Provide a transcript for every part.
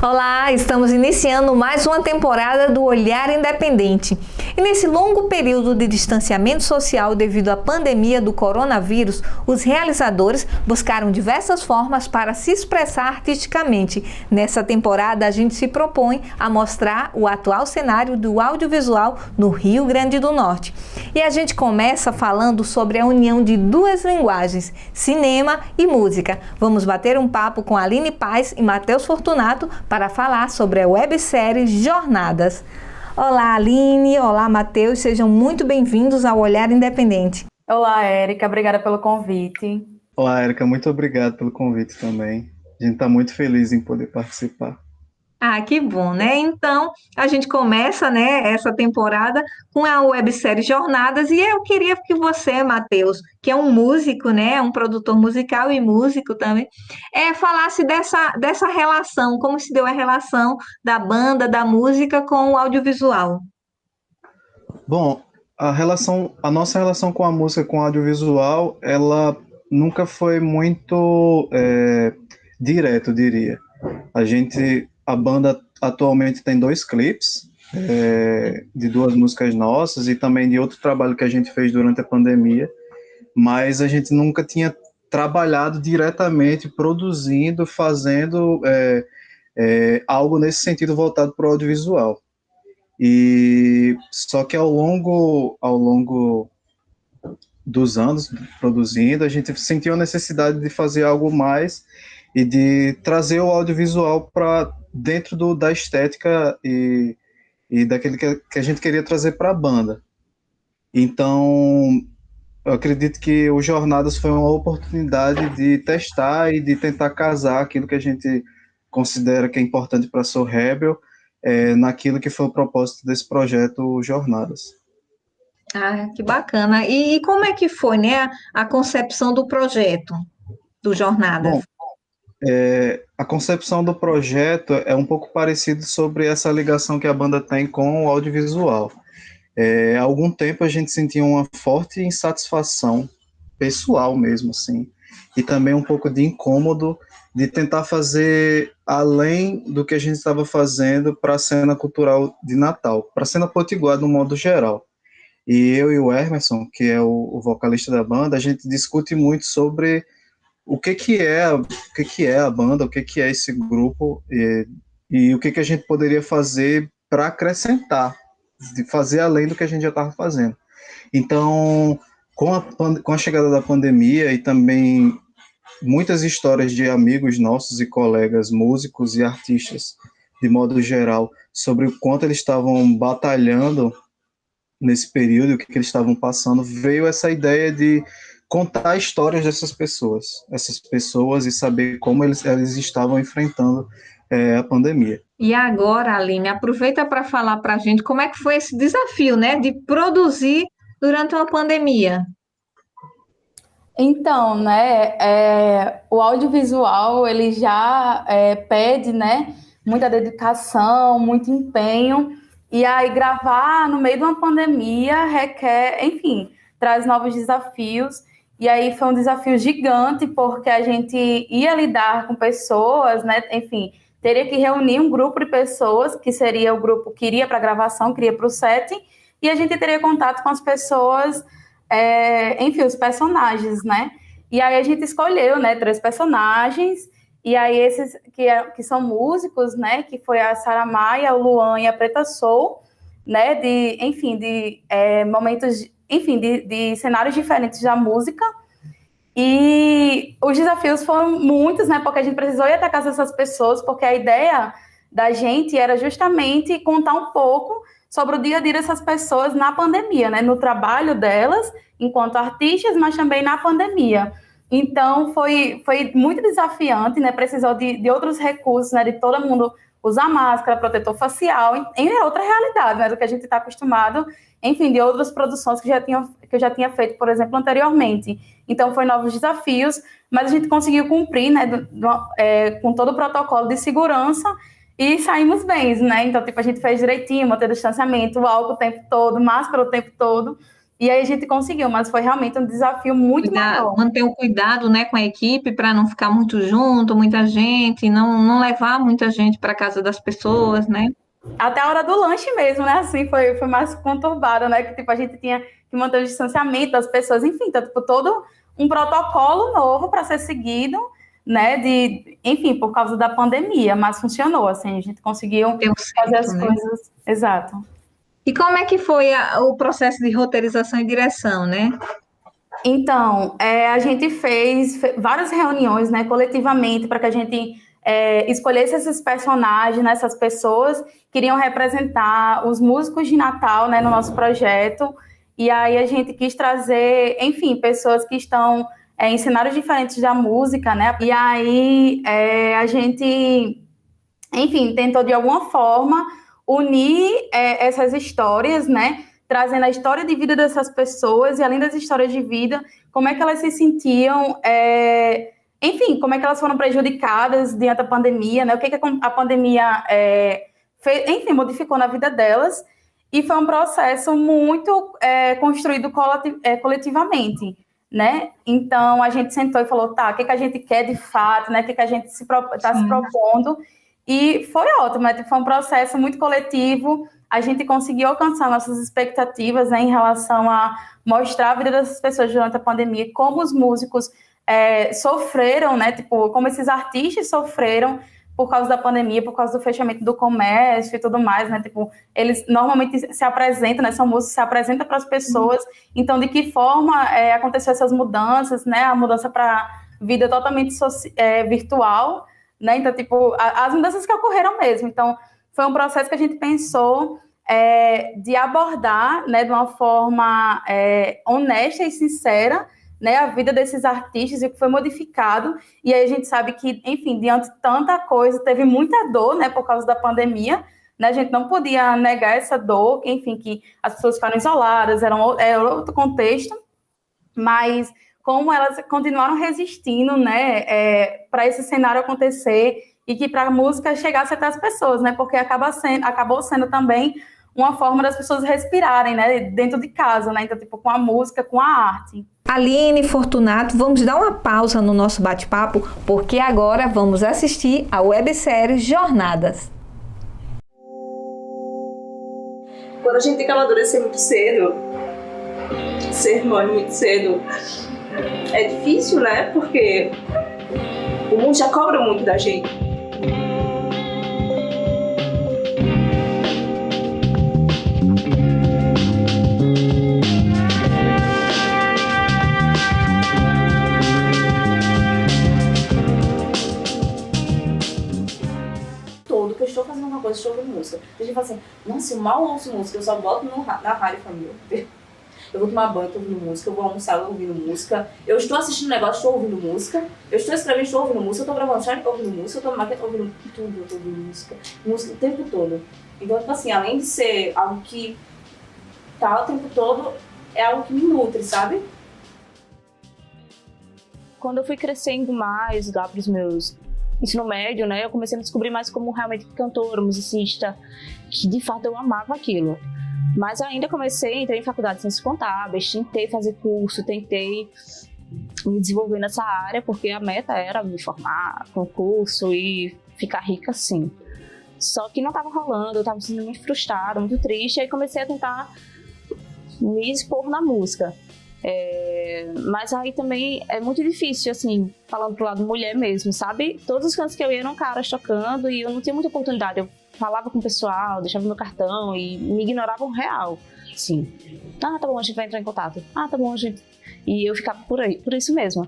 Olá, estamos iniciando mais uma temporada do Olhar Independente. E nesse longo período de distanciamento social devido à pandemia do coronavírus, os realizadores buscaram diversas formas para se expressar artisticamente. Nessa temporada, a gente se propõe a mostrar o atual cenário do audiovisual no Rio Grande do Norte. E a gente começa falando sobre a união de duas linguagens, cinema e música. Vamos bater um papo com Aline Paz e Matheus Fortunato para falar sobre a websérie Jornadas. Olá, Aline. Olá, Matheus. Sejam muito bem-vindos ao Olhar Independente. Olá, Érica. Obrigada pelo convite. Olá, Érica. Muito obrigado pelo convite também. A gente está muito feliz em poder participar. Ah, que bom, né? Então, a gente começa, né, essa temporada com a websérie Jornadas e eu queria que você, Matheus, que é um músico, né, um produtor musical e músico também, falasse dessa relação, como se deu a relação da banda, da música com o audiovisual. Bom, a nossa relação com a música, com o audiovisual, ela nunca foi muito direta, eu diria. A banda atualmente tem 2 clipes de 2 músicas nossas e também de outro trabalho que a gente fez durante a pandemia, mas a gente nunca tinha trabalhado diretamente, produzindo, fazendo algo nesse sentido voltado para o audiovisual. E só que ao longo dos anos produzindo, a gente sentiu a necessidade de fazer algo mais e de trazer o audiovisual para dentro da estética e daquele que a gente queria trazer para a banda. Então, eu acredito que o Jornadas foi uma oportunidade de testar e de tentar casar aquilo que a gente considera que é importante para a Soul Rebel naquilo que foi o propósito desse projeto Jornadas. Ah, que bacana. E como é que foi, né, a concepção do projeto do Jornadas? Bom, a concepção do projeto é um pouco parecido sobre essa ligação que a banda tem com o audiovisual. Há algum tempo a gente sentia uma forte insatisfação pessoal mesmo, assim, e também um pouco de incômodo de tentar fazer além do que a gente estava fazendo para a cena cultural de Natal, para a cena potiguar no modo geral. E eu e o Emerson, que é o vocalista da banda, a gente discute muito sobre o que é a banda, o que é esse grupo e o que a gente poderia fazer para acrescentar, de fazer além do que a gente já estava fazendo. Então, com a chegada da pandemia e também muitas histórias de amigos nossos e colegas músicos e artistas, de modo geral, sobre o quanto eles estavam batalhando nesse período, o que eles estavam passando, veio essa ideia de contar histórias dessas pessoas e saber como eles estavam enfrentando a pandemia. E agora, Aline, aproveita para falar para a gente como é que foi esse desafio, né, de produzir durante uma pandemia. Então, né, o audiovisual, ele já pede, né, muita dedicação, muito empenho, e aí gravar no meio de uma pandemia requer, enfim, traz novos desafios, e aí foi um desafio gigante, porque a gente ia lidar com pessoas, né, enfim, teria que reunir um grupo de pessoas, que seria o grupo que iria para a gravação, que iria para o setting, e a gente teria contato com as pessoas, enfim, os personagens, né? E aí a gente escolheu, né, 3 personagens, e aí esses que são músicos, né, que foi a Sara Maia, o Luan e a Preta Soul, né, de momentos, enfim, de cenários diferentes da música. E os desafios foram muitos, né, porque a gente precisou ir até a casa dessas pessoas, porque a ideia da gente era justamente contar um pouco sobre o dia a dia dessas pessoas na pandemia, né, no trabalho delas enquanto artistas, mas também na pandemia. Então foi muito desafiante, né, precisou de outros recursos, né, de todo mundo usar máscara, protetor facial, em outra realidade, né, do que a gente está acostumado, enfim, de outras produções que eu já tinha feito, por exemplo, anteriormente. Então, foi novos desafios, mas a gente conseguiu cumprir, né, com todo o protocolo de segurança e saímos bem, né? Então, tipo, a gente fez direitinho, manter o distanciamento, o álcool o tempo todo, máscara o tempo todo. E aí a gente conseguiu, mas foi realmente um desafio muito maior. Manter o cuidado, né, com a equipe para não ficar muito junto, muita gente, não levar muita gente para casa das pessoas, né? Até a hora do lanche mesmo, né? Assim, foi mais conturbado, né? Que tipo, a gente tinha que manter o distanciamento das pessoas, enfim, então, tipo, todo um protocolo novo para ser seguido, né? Enfim, por causa da pandemia, mas funcionou, assim, a gente conseguiu fazer as coisas. Exato. E como é que foi o processo de roteirização e direção, né? Então, a gente fez várias reuniões, né, coletivamente, para que a gente escolhesse esses personagens, né, essas pessoas que iriam representar os músicos de Natal, né, no nosso projeto. E aí a gente quis trazer, enfim, pessoas que estão em cenários diferentes da música, né? E aí a gente, enfim, tentou de alguma forma unir essas histórias, né? Trazendo a história de vida dessas pessoas e além das histórias de vida, como é que elas se sentiam, enfim, como é que elas foram prejudicadas diante da pandemia, né? O que a pandemia fez, enfim, modificou na vida delas. E foi um processo muito construído coletivamente, né? Então, a gente sentou e falou, tá, o que a gente quer de fato, né? O que a gente está se propondo. E foi ótimo, né? Foi um processo muito coletivo. A gente conseguiu alcançar nossas expectativas, né, em relação a mostrar a vida dessas pessoas durante a pandemia, como os músicos sofreram, né? Tipo, como esses artistas sofreram por causa da pandemia, por causa do fechamento do comércio e tudo mais, né? Tipo, eles normalmente se apresentam, né? São músicos, se apresentam para as pessoas. Então, de que forma aconteceu essas mudanças, né? A mudança para vida totalmente virtual, né? Então, tipo, as mudanças que ocorreram mesmo. Então, foi um processo que a gente pensou de abordar, né? De uma forma honesta e sincera, né, a vida desses artistas e o que foi modificado, e aí a gente sabe que, enfim, diante de tanta coisa, teve muita dor, né, por causa da pandemia, né, a gente não podia negar essa dor, enfim, que as pessoas ficaram isoladas, era outro contexto, mas como elas continuaram resistindo, né, para esse cenário acontecer e que para a música chegasse até as pessoas, né, porque acabou sendo também uma forma das pessoas respirarem, né, dentro de casa, né, então, tipo, com a música, com a arte. Aline, Fortunato, vamos dar uma pausa no nosso bate-papo, porque agora vamos assistir a websérie Jornadas. Quando a gente tem que amadurecer muito cedo, ser mãe muito cedo, é difícil, né? Porque o mundo já cobra muito da gente. Que eu estou fazendo uma coisa, estou ouvindo música. A gente fala assim, nossa, eu mal ouço música, eu só boto na rádio família. Eu vou tomar banho, estou ouvindo música, eu vou almoçar, estou ouvindo música, eu estou assistindo negócio, estou ouvindo música, eu estou escrevendo, estou ouvindo música, eu estou gravando série, estou ouvindo música, eu estou maquiando, estou ouvindo tudo, eu estou ouvindo música o tempo todo. Então, tipo assim, além de ser algo que tá o tempo todo, é algo que me nutre, sabe? Quando eu fui crescendo mais lá para os meus ensino médio, né, eu comecei a me descobrir mais como realmente cantora, musicista, que de fato eu amava aquilo. Mas eu ainda entrei em faculdade de ciências contábeis, tentei fazer curso, tentei me desenvolver nessa área, porque a meta era me formar, concurso e ficar rica assim. Só que não estava rolando, eu estava me sentindo muito frustrada, muito triste, e aí comecei a tentar me expor na música. Mas aí também é muito difícil, assim, falando pro lado mulher mesmo, sabe? Todos os cantos que eu ia eram caras tocando e eu não tinha muita oportunidade. Eu falava com o pessoal, deixava meu cartão e me ignoravam real, assim. Ah, tá bom, a gente vai entrar em contato. Ah, tá bom, a gente... E eu ficava por aí, por isso mesmo.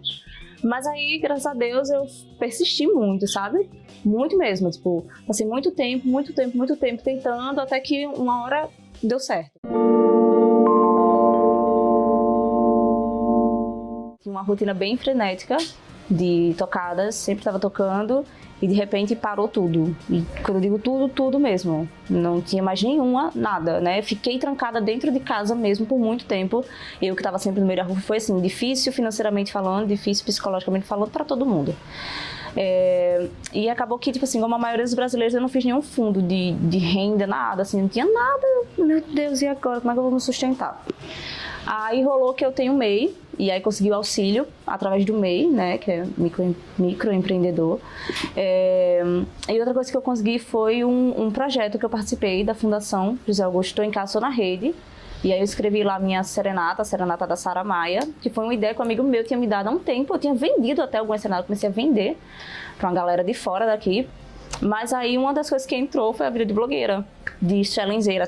Mas aí, graças a Deus, eu persisti muito, sabe? Muito mesmo, tipo, passei muito tempo tentando, até que uma hora deu certo. Uma rotina bem frenética de tocadas, sempre estava tocando e de repente parou tudo. E quando eu digo tudo, tudo mesmo. Não tinha mais nenhuma, nada, né? Fiquei trancada dentro de casa mesmo por muito tempo. Eu que estava sempre no meio da rua, foi assim, difícil financeiramente falando, difícil psicologicamente falando para todo mundo. E acabou que, tipo assim, como a maioria dos brasileiros, eu não fiz nenhum fundo de renda, nada, assim, não tinha nada. Meu Deus, e agora? Como é que eu vou me sustentar? Aí rolou que eu tenho o MEI, e aí consegui o auxílio através do MEI, né, que é microempreendedor. E outra coisa que eu consegui foi um projeto que eu participei da Fundação José Augusto Em Casa na Rede. E aí eu escrevi lá minha serenata, a serenata da Sara Maia, que foi uma ideia que um amigo meu tinha me dado há um tempo. Eu tinha vendido até algumas serenatas, comecei a vender para uma galera de fora daqui. Mas aí uma das coisas que entrou foi a vida de blogueira, de challengeira,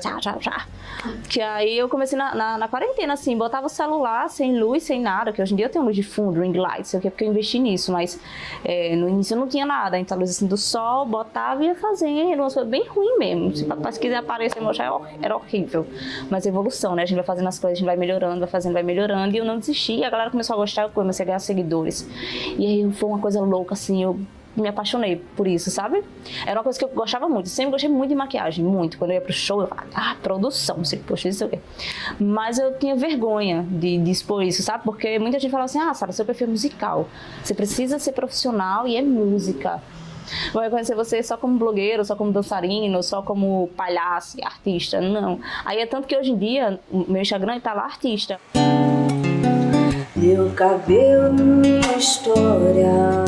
que aí eu comecei na quarentena, assim, botava o celular sem luz, sem nada, que hoje em dia eu tenho luz de fundo, ring light, sei o que, porque eu investi nisso, mas no início eu não tinha nada, então a luz assim do sol, botava e ia fazendo, uma coisa bem ruim mesmo, se quiser aparecer, era horrível, mas evolução, né, a gente vai fazendo as coisas, a gente vai melhorando, vai melhorando, e eu não desisti, e a galera começou a gostar, eu comecei a ganhar seguidores, e aí foi uma coisa louca, assim, eu me apaixonei por isso, sabe? Era uma coisa que eu gostava muito, sempre gostei muito de maquiagem, muito. Quando eu ia pro show, eu falava, produção, não sei, poxa, isso é o quê. Mas eu tinha vergonha de expor isso, sabe? Porque muita gente falava assim, Sara, seu perfil é musical, você precisa ser profissional e é música. Vai conhecer você só como blogueiro, só como dançarino, só como palhaço, artista, não. Aí é tanto que hoje em dia, o meu Instagram tá lá artista. Meu cabelo, minha história,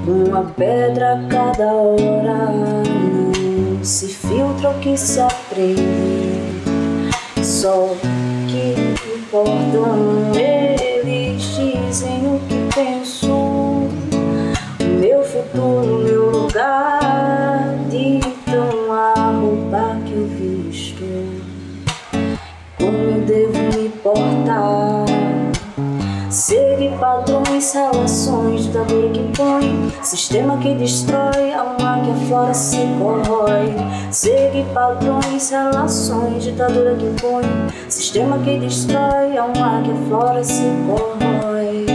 uma pedra a cada hora, não se filtra o que se aprende, só o que importam eles dizem o que penso, o meu futuro, o meu lugar, ditam a roupa que eu visto, como eu devo me portar. Segue padrões, relações, ditadura que põe, sistema que destrói, alma que aflora se corrói. Segue padrões, relações, ditadura que põe, sistema que destrói, alma que aflora se corrói.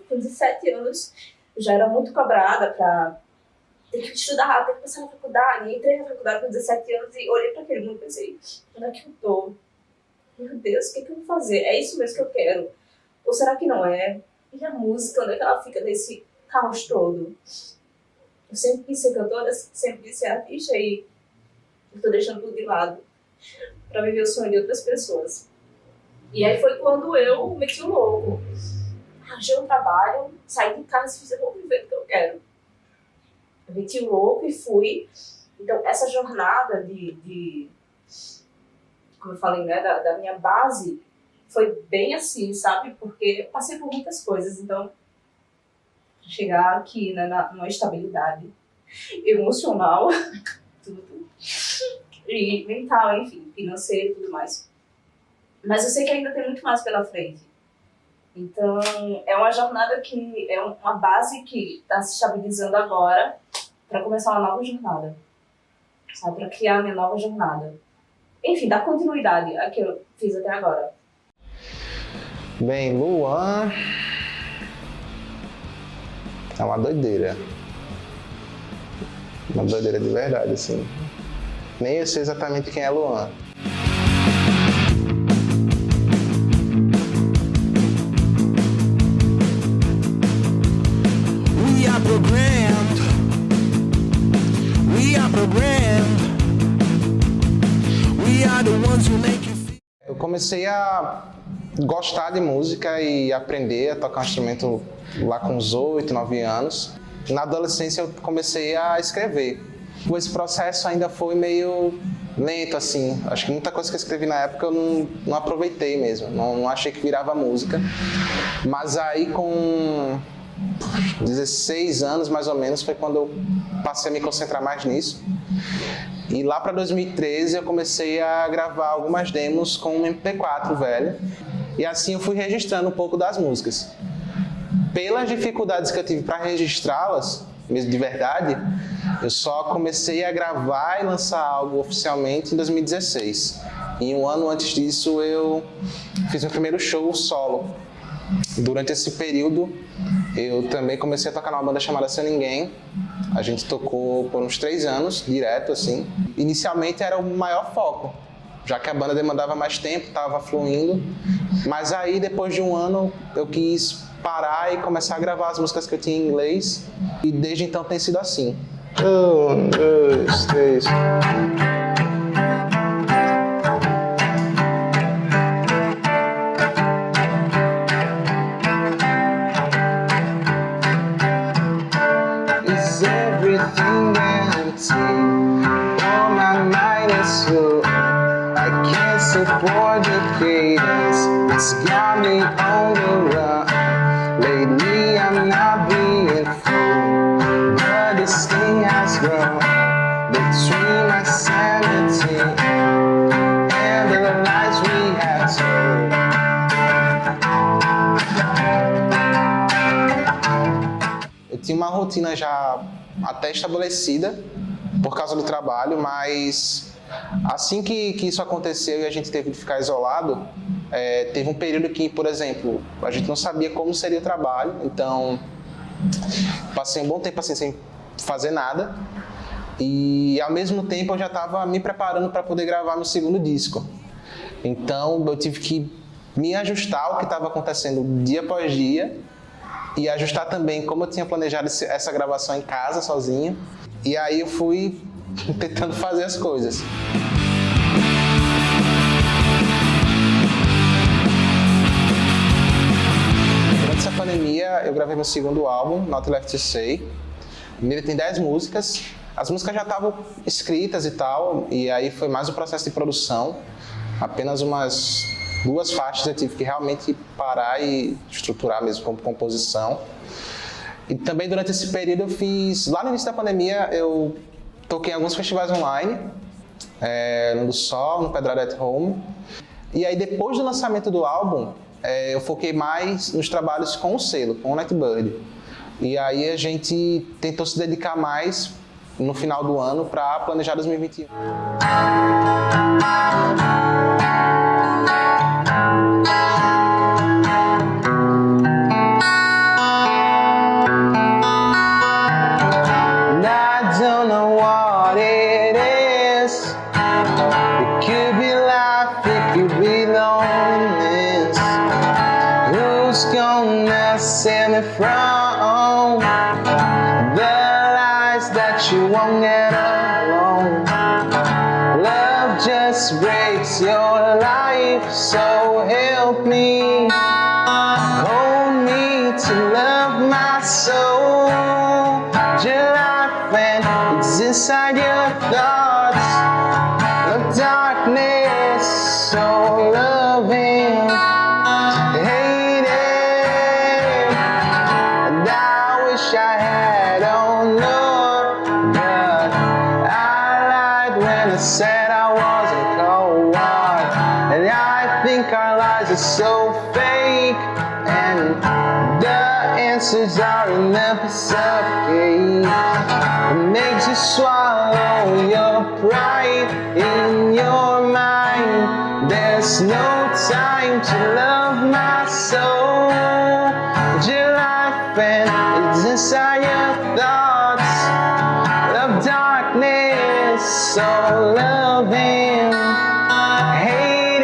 Com 17 anos, eu já era muito cobrada pra ter que estudar, ter que passar na faculdade. E entrei na faculdade com 17 anos e olhei pra aquele mundo e pensei, onde é que eu tô? Meu Deus, o que eu vou fazer? É isso mesmo que eu quero? Ou será que não é? E a música, onde é que ela fica nesse caos todo? Eu sempre quis ser cantora, sempre quis ser artista e eu tô deixando tudo de lado pra viver o sonho de outras pessoas. E aí foi quando eu meti o louco. Arranjei um trabalho, saí de casa e fiz, eu vou viver o que eu quero. Eu meti o louco e fui. Então, essa jornada como eu falei, né, da minha base, foi bem assim, sabe? Porque eu passei por muitas coisas, então chegar aqui, né, numa estabilidade emocional, tudo, e mental, enfim, financeira e tudo mais. Mas eu sei que ainda tem muito mais pela frente. Então, é uma jornada que é uma base que está se estabilizando agora para começar uma nova jornada, sabe? Para criar a minha nova jornada. Enfim, dar continuidade à que eu fiz até agora. Bem, Luan é uma doideira. Uma doideira de verdade, assim. Nem eu sei exatamente quem é Luan. We are programmed. We are the ones who make you feel. Eu comecei a gostar de música e aprender a tocar um instrumento lá com uns 8, 9 anos. Na adolescência eu comecei a escrever. Esse processo ainda foi meio lento, assim. Acho que muita coisa que eu escrevi na época eu não aproveitei mesmo, não achei que virava música. Mas aí com 16 anos, mais ou menos, foi quando eu passei a me concentrar mais nisso. E lá para 2013 eu comecei a gravar algumas demos com um MP4 velho. E assim eu fui registrando um pouco das músicas. Pelas dificuldades que eu tive para registrá-las, mesmo de verdade, eu só comecei a gravar e lançar algo oficialmente em 2016. E um ano antes disso eu fiz meu primeiro show solo. Durante esse período eu também comecei a tocar numa banda chamada Sem Ninguém. A gente tocou por uns 3 anos, direto assim. Inicialmente era o maior foco, já que a banda demandava mais tempo, estava fluindo. Mas aí, depois de um ano, eu quis parar e começar a gravar as músicas que eu tinha em inglês. E desde então tem sido assim. 1, 2, 3... sanity. Oh, my mind is full. I can't support the cadence. It's got me on the run. Lately I'm not being fooled, but this thing has grown between my sanity and the lies we have told. Eu tinha uma rotina já até estabelecida por causa do trabalho, mas assim que isso aconteceu e a gente teve que ficar isolado, teve um período que, por exemplo, a gente não sabia como seria o trabalho, então passei um bom tempo assim sem fazer nada e ao mesmo tempo eu já estava me preparando para poder gravar meu segundo disco. Então eu tive que me ajustar ao que estava acontecendo dia após dia e ajustar também como eu tinha planejado essa gravação em casa sozinho, e aí eu fui tentando fazer as coisas. Durante essa pandemia, eu gravei meu segundo álbum, Not Left to Say. Ele tem 10 músicas. As músicas já estavam escritas e tal, e aí foi mais um processo de produção. Apenas umas 2 faixas eu tive que realmente parar e estruturar mesmo como composição. E também durante esse período eu fiz, lá no início da pandemia, eu toquei em alguns festivais online, no do Sol, no Pedrada at Home. E aí depois do lançamento do álbum, eu foquei mais nos trabalhos com o selo, com o Nightbird. E aí a gente tentou se dedicar mais no final do ano para planejar 2021. Save me from the lies that you won't get alone. Love just breaks your life, so help me. Hold me to love my soul. Your life and it's inside your thoughts. The darkness, so loving. Said I wasn't cold, and I think our lies are so fake, and the answers are in the suffocate. It makes you swallow your pride in your mind. There's no time to love my soul. Your life and it's inside your thoughts. Of darkness, so loving, hating.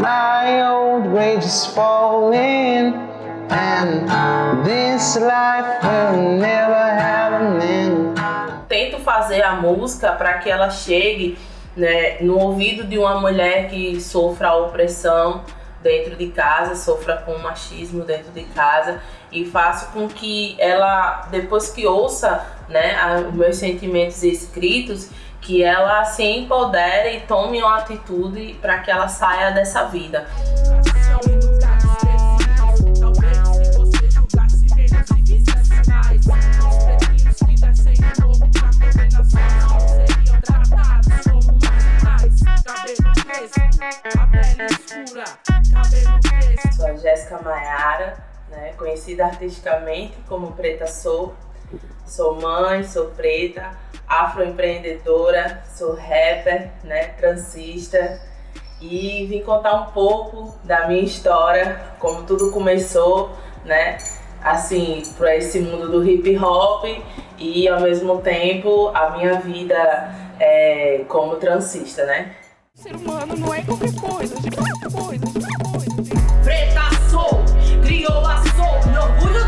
My old rage is falling, and this life will never have an end. Tento fazer a música para que ela chegue, né, no ouvido de uma mulher que sofra a opressão dentro de casa, sofra com o machismo dentro de casa, e faço com que ela, depois que ouça, né, os meus sentimentos escritos, que ela se empodere e tome uma atitude para que ela saia dessa vida. Sou a Jéssica Maiara, né, conhecida artisticamente como Preta Soul. Sou mãe, sou preta, afroempreendedora, sou rapper, né, transista, e vim contar um pouco da minha história, como tudo começou, né, assim, para esse mundo do hip hop e ao mesmo tempo a minha vida como transista, né? Ser humano não é qualquer coisa, de qualquer coisa. Preta Soul, criou a soul, meu orgulho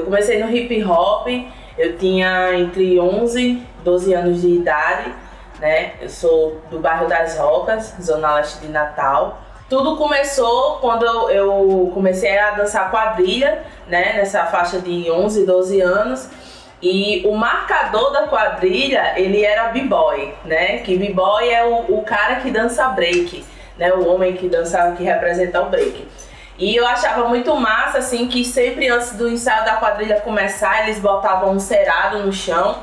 comecei no hip hop, eu tinha entre 11 e 12 anos de idade, né? Eu sou do bairro das Rocas, zona leste de Natal. Tudo começou quando eu comecei a dançar quadrilha, né? Nessa faixa de 11, 12 anos. E o marcador da quadrilha, ele era b-boy, né? Que b-boy é o cara que dança break, né? O homem que dança, que representa o break. E eu achava muito massa, assim, que sempre antes do ensaio da quadrilha começar, eles botavam um cerado no chão,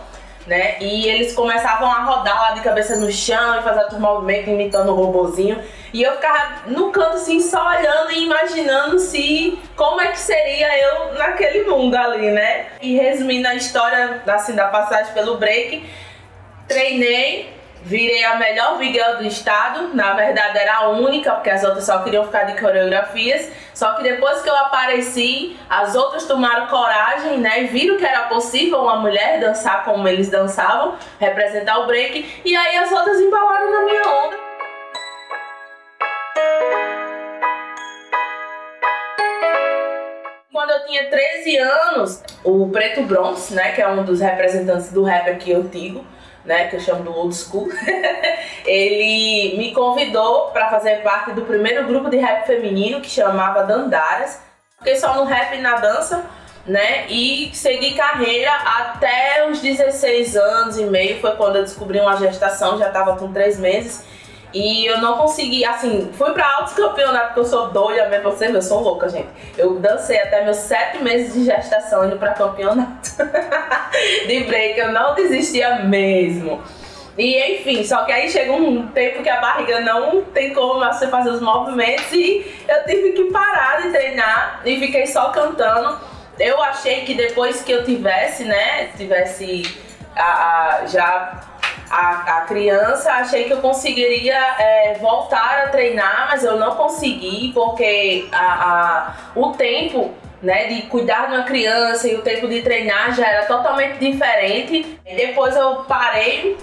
né? E eles começavam a rodar lá de cabeça no chão e fazer outro movimento imitando o robozinho. E eu ficava no canto assim, só olhando e imaginando como é que seria eu naquele mundo ali, né? E resumindo a história assim, da passagem pelo break, treinei, virei a melhor big girl do estado. Na verdade era a única, porque as outras só queriam ficar de coreografias. Só que depois que eu apareci, as outras tomaram coragem, né? E viram que era possível uma mulher dançar como eles dançavam, representar o break. E aí as outras embalaram na minha onda. Quando eu tinha 13 anos, o Preto Bronx, né, que é um dos representantes do rap aqui antigo, né, que eu chamo do old school, ele me convidou para fazer parte do primeiro grupo de rap feminino que chamava Dandaras. Fiquei só no rap e na dança, né, e segui carreira até os 16 anos e meio, foi quando eu descobri uma gestação, já estava com 3 meses. E eu não consegui, assim, fui pra altos campeonatos, porque eu sou doida mesmo, você vê, eu sou louca, gente. Eu dancei até meus 7 meses de gestação indo pra campeonato de break, eu não desistia mesmo. E enfim, só que aí chega um tempo que a barriga não tem como você fazer os movimentos e eu tive que parar de treinar e fiquei só cantando. Eu achei que depois que eu tivesse a criança, achei que eu conseguiria voltar a treinar, mas eu não consegui porque o tempo, né, de cuidar de uma criança e o tempo de treinar já era totalmente diferente. Depois eu parei,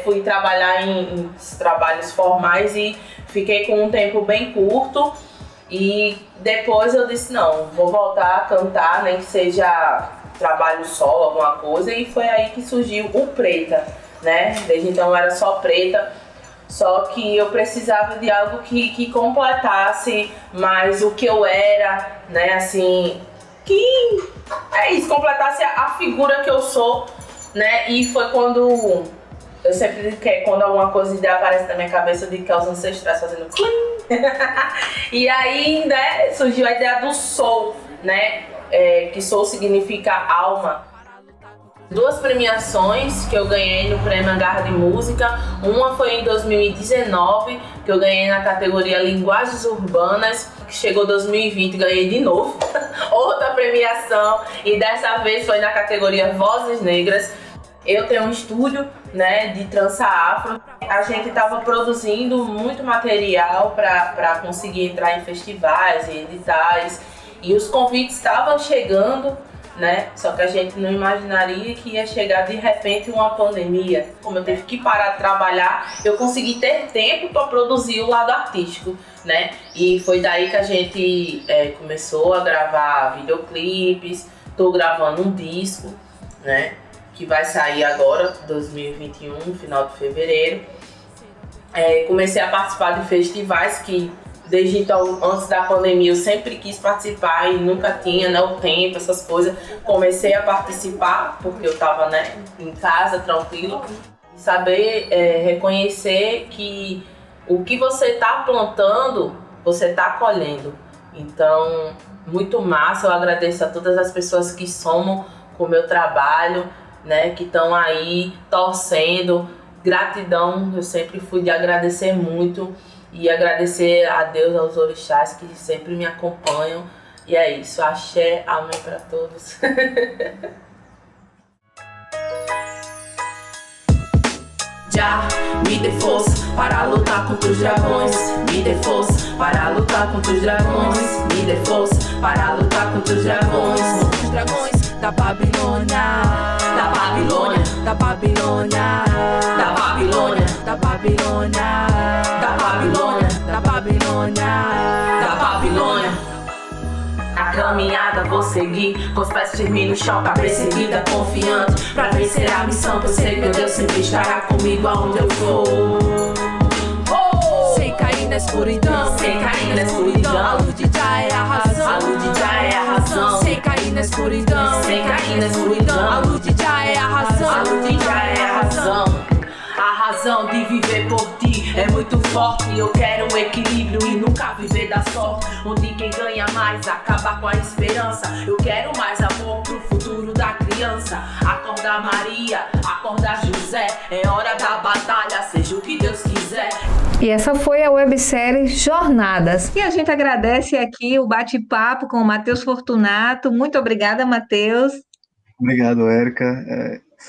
fui trabalhar em trabalhos formais e fiquei com um tempo bem curto. E depois eu disse, não, vou voltar a cantar, nem que seja trabalho solo, alguma coisa, e foi aí que surgiu o Preta, né? Desde então eu era só Preta, só que eu precisava de algo que completasse mais o que eu era, né? Assim, que é isso, completasse a figura que eu sou, né? E foi quando eu sempre digo que quando alguma coisa aparece na minha cabeça, eu digo que é os ancestrais fazendo clim. E aí, né, surgiu a ideia do soul, né? Que soul significa alma. 2 premiações que eu ganhei no Prêmio Agarra de Música. Uma foi em 2019, que eu ganhei na categoria Linguagens Urbanas, que chegou 2020 e ganhei de novo outra premiação, e dessa vez foi na categoria Vozes Negras. Eu tenho um estúdio, né, de trança afro. A gente estava produzindo muito material para conseguir entrar em festivais e editais, e os convites estavam chegando, né? Só que a gente não imaginaria que ia chegar de repente uma pandemia. Como eu tive que parar de trabalhar, eu consegui ter tempo para produzir o lado artístico, né? E foi daí que a gente começou a gravar videoclipes. Tô gravando um disco, né, que vai sair agora, 2021, final de fevereiro. Comecei a participar de festivais que desde então, antes da pandemia, eu sempre quis participar e nunca tinha, né, o tempo, essas coisas. Comecei a participar porque eu estava, né, em casa, tranquilo. Saber reconhecer que o que você está plantando, você está colhendo. Então, muito massa. Eu agradeço a todas as pessoas que somam com o meu trabalho, né, que estão aí torcendo. Gratidão, eu sempre fui de agradecer muito. E agradecer a Deus, aos orixás que sempre me acompanham. E é isso, axé, amém pra todos. Já me dê força para lutar contra os dragões. Me dê força para lutar contra os dragões. Me dê força para lutar contra os dragões. Os dragões da Babilônia, da Babilônia, da Babilônia, da Babilônia, da Babilônia, da Babilônia, da Babilônia, da Babilônia. A caminhada vou seguir, com os pés firmes no chão, cabeça erguida, confiante, pra vencer a missão, que eu sei que meu Deus sempre estará comigo aonde eu for. Sem cair na escuridão, sem cair na escuridão, a luz de Já é a razão, a luz de Já é a razão. Sem cair na escuridão, sem cair na escuridão, a luz de Já é a razão, a luz de Já é a razão. A razão de viver por ti é muito forte. Eu quero um equilíbrio e nunca viver da sorte, onde quem ganha mais acaba com a esperança. Eu quero mais amor pro futuro da criança. Acorda Maria, acorda José, é hora da batalha, seja o que Deus quiser. E essa foi a websérie Jornadas. E a gente agradece aqui o bate-papo com o Matheus Fortunato. Muito obrigada, Matheus. Obrigado, Érica.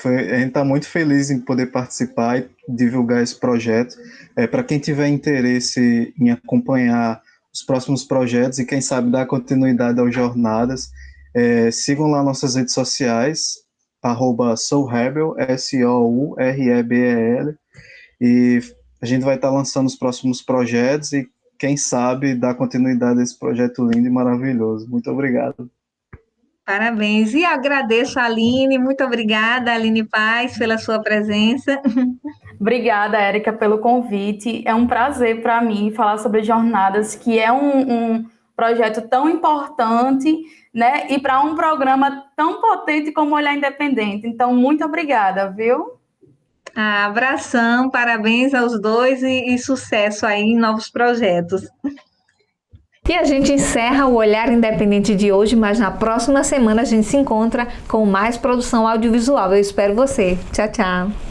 A gente está muito feliz em poder participar e divulgar esse projeto. Para quem tiver interesse em acompanhar os próximos projetos e quem sabe dar continuidade aos Jornadas, sigam lá nossas redes sociais, @SouRebel, SOUREBEL, e a gente vai estar lançando os próximos projetos e quem sabe dar continuidade a esse projeto lindo e maravilhoso. Muito obrigado. Parabéns. E agradeço a Aline. Muito obrigada, Aline Paz, pela sua presença. Obrigada, Érica, pelo convite. É um prazer para mim falar sobre Jornadas, que é um projeto tão importante, né? E para um programa tão potente como Olhar Independente. Então, muito obrigada, viu? Abração, parabéns aos dois e sucesso aí em novos projetos. E a gente encerra o Olhar Independente de hoje, mas na próxima semana a gente se encontra com mais produção audiovisual. Eu espero você. Tchau, tchau.